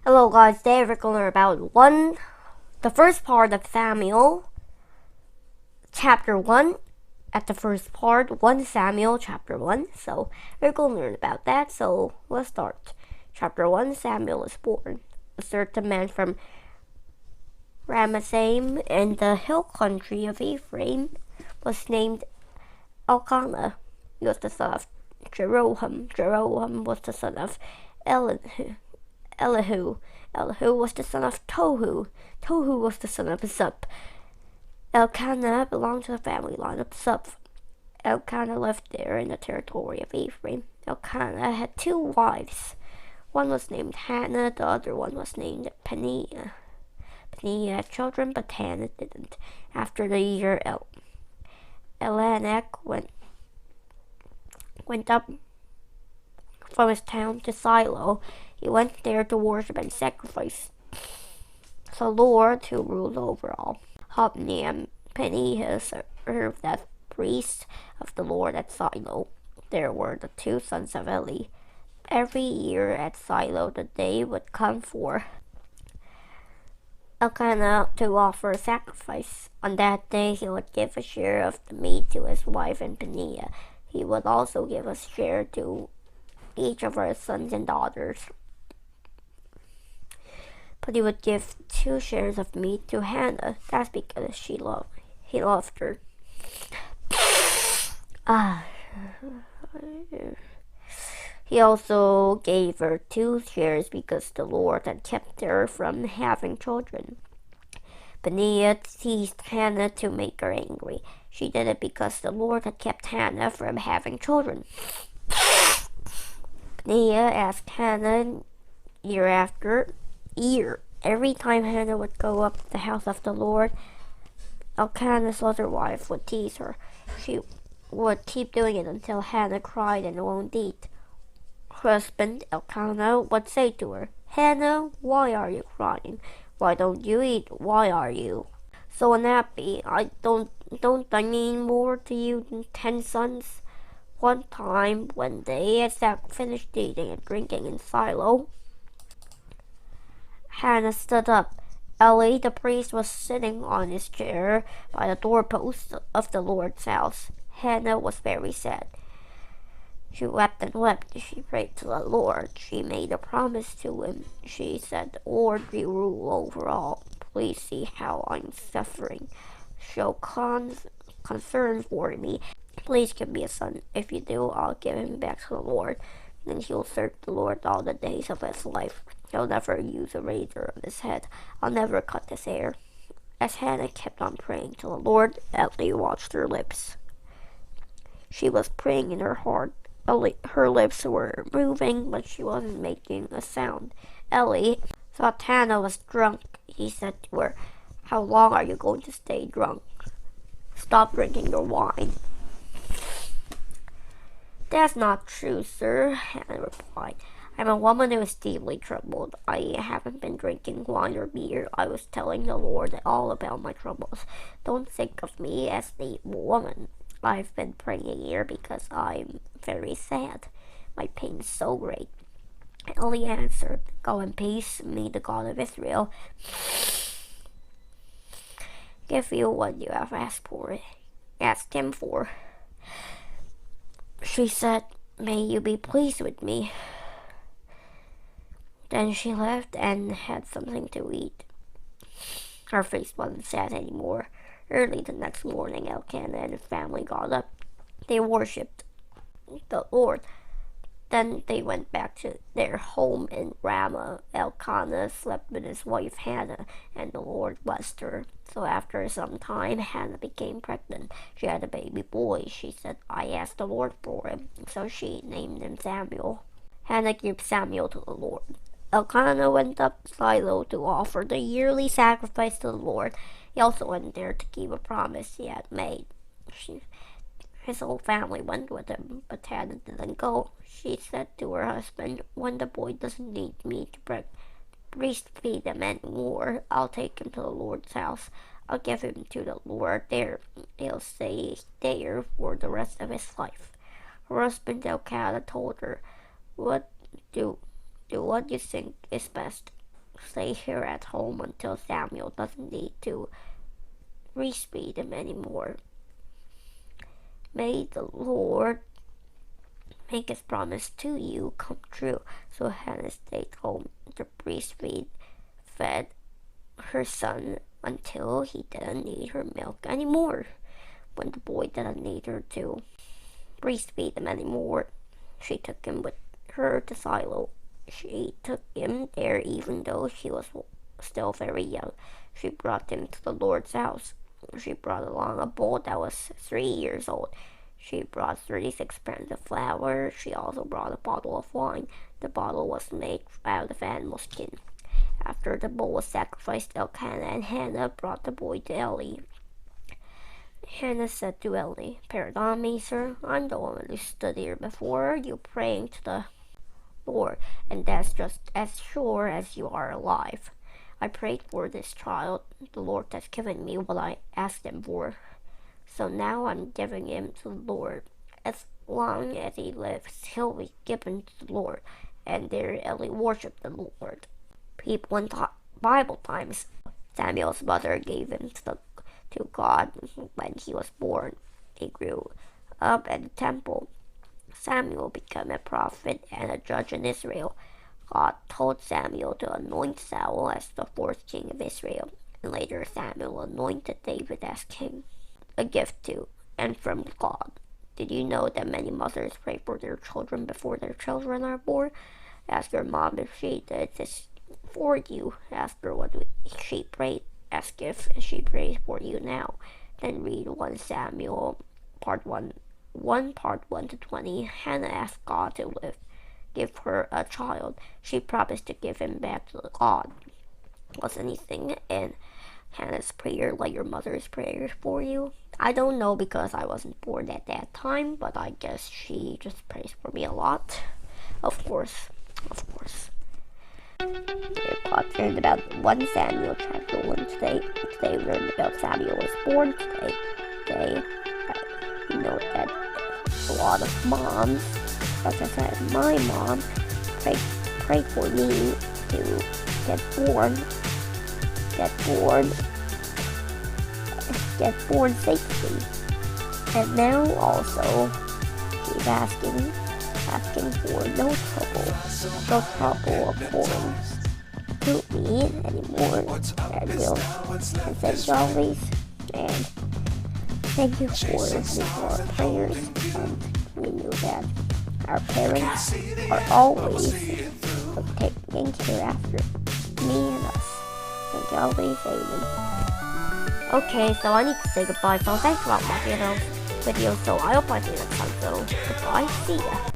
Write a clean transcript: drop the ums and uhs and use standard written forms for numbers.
Hello guys, today we're going to learn about the first part of Samuel, chapter 1. At the first part, 1 Samuel, chapter 1. So we're going to learn about that. So let's start. Chapter 1, Samuel is born. A certain man from Ramathaim in the hill country of Ephraim was named Elkanah. He was the son of Jeroham. Jeroham was the son of Elihu. Elihu was the son of Tohu. Tohu was the son of Zup. Elkanah belonged to the family line of Zup. Elkanah lived there in the territory of Ephraim. Elkanah had 2 wives. One was named Hannah, the other one was named Peninnah. Peninnah had children, but Hannah didn't. After the year, Elimelech went up from his town to Shiloh. He went there to worship and sacrifice. The Lord, who ruled over all, Hophni and Peninnah served as priests of the Lord at Shiloh. There were the 2 sons of Eli. Every year at Shiloh, the day would come for Elkanah to offer a sacrifice. On that day, he would give a share of the meat to his wife and Peninnah. He would also give a share to each of her sons and daughters. But he would give 2 shares of meat to Hannah. That's because he loved her. He also gave her 2 shares because the Lord had kept her from having children. Peninnah teased Hannah to make her angry. She did it because the Lord had kept Hannah from having children. Peninnah asked Hannah year after year. Every time Hannah would go up to the house of the Lord, Elkanah's other wife would tease her. She would keep doing it until Hannah cried and won't eat. Her husband, Elkanah, would say to her, "Hannah, why are you crying? Why don't you eat? Why are you so unhappy? Don't I mean more to you than 10 sons?" One time, when they had finished eating and drinking in Shiloh, Hannah stood up. Eli, the priest, was sitting on his chair by the doorpost of the Lord's house. Hannah was very sad. She wept and wept. She prayed to the Lord. She made a promise to him. She said, "Lord, you rule over all. Please see how I'm suffering. Show concern for me. Please give me a son. If you do, I'll give him back to the Lord. Then he'll serve the Lord all the days of his life. He'll never use a razor on his head. I'll never cut his hair." As Hannah kept on praying to the Lord, Eli watched her lips. She was praying in her heart. Her lips were moving, but she wasn't making a sound. Eli thought Hannah was drunk. He said to her, "How long are you going to stay drunk? Stop drinking your wine." "That's not true, sir," Hannah replied. "I'm a woman who is deeply troubled. I haven't been drinking wine or beer. I was telling the Lord all about my troubles. Don't think of me as the woman. I've been praying here because I'm very sad. My pain is so great." Eli answered, "Go in peace. May the God of Israel give you what you have asked him for." She said, "May you be pleased with me." Then she left and had something to eat. Her face wasn't sad anymore. Early the next morning, Elkanah and his family got up. They worshipped the Lord. Then they went back to their home in Ramah. Elkanah slept with his wife Hannah, and the Lord blessed her. So after some time, Hannah became pregnant. She had a baby boy. She said, "I asked the Lord for him." So she named him Samuel. Hannah gave Samuel to the Lord. Elkanah went up to Shiloh to offer the yearly sacrifice to the Lord. He also went there to keep a promise he had made. His whole family went with him, but Hannah didn't go. She said to her husband, "When the boy doesn't need me to breastfeed him anymore, I'll take him to the Lord's house. I'll give him to the Lord there. He'll stay there for the rest of his life." Her husband Elkanah told her, "What do what you think is best." stay here at home until Samuel doesn't need to breastfeed him anymore. May the Lord make his promise to you come true. So Hannah stayed home to fed her son until he didn't need her milk anymore. When the boy didn't need her to breastfeed him anymore, she took him with her to Shiloh. She took him there even though she was still very young. She brought him to the Lord's house. She brought along a bull that was 3 years old. She brought 36 pounds of flour. She also brought a bottle of wine. The bottle was made out of animal skin. After the bull was sacrificed, Elkanah and Hannah brought the boy to Eli. Hannah said to Eli, "Pardon me, sir. I'm the woman who stood here before you praying to the Lord, and that's just as sure as you are alive. I prayed for this child. The Lord has given me what I asked him for. So now I'm giving him to the Lord. As long as he lives, he'll be given to the Lord." And there Eli worshipped the Lord. People in Bible times, Samuel's mother gave him to God when he was born. He grew up at the temple. Samuel became a prophet and a judge in Israel. God told Samuel to anoint Saul as the 4th king of Israel, and later Samuel anointed David as king. A gift to and from God. Did you know that many mothers pray for their children before their children are born? Ask your mom if she did this for you. Ask her what she prayed. Ask if she prays for you now. Then read 1 Samuel part 1 to 20. Hannah asked God to give her a child. She promised to give him back to God. Was anything in Hannah's prayer like your mother's prayers for you? I don't know because I wasn't born at that time, but I guess she just prays for me a lot. Of course. We're concerned about 1 Samuel chapter 1 today. Today we learned about Samuel was born today. You know that a lot of moms, such as my mom, pray for me to get born safely. And now also she's asking for no trouble of born to me anymore. And thank you always, and thank you for our prayers. And we knew that our parents are always taking care after me and us. Thank you always, amen. Okay, so I need to say goodbye, so thanks for watching my video, so I hope I see you next time, so goodbye, see ya.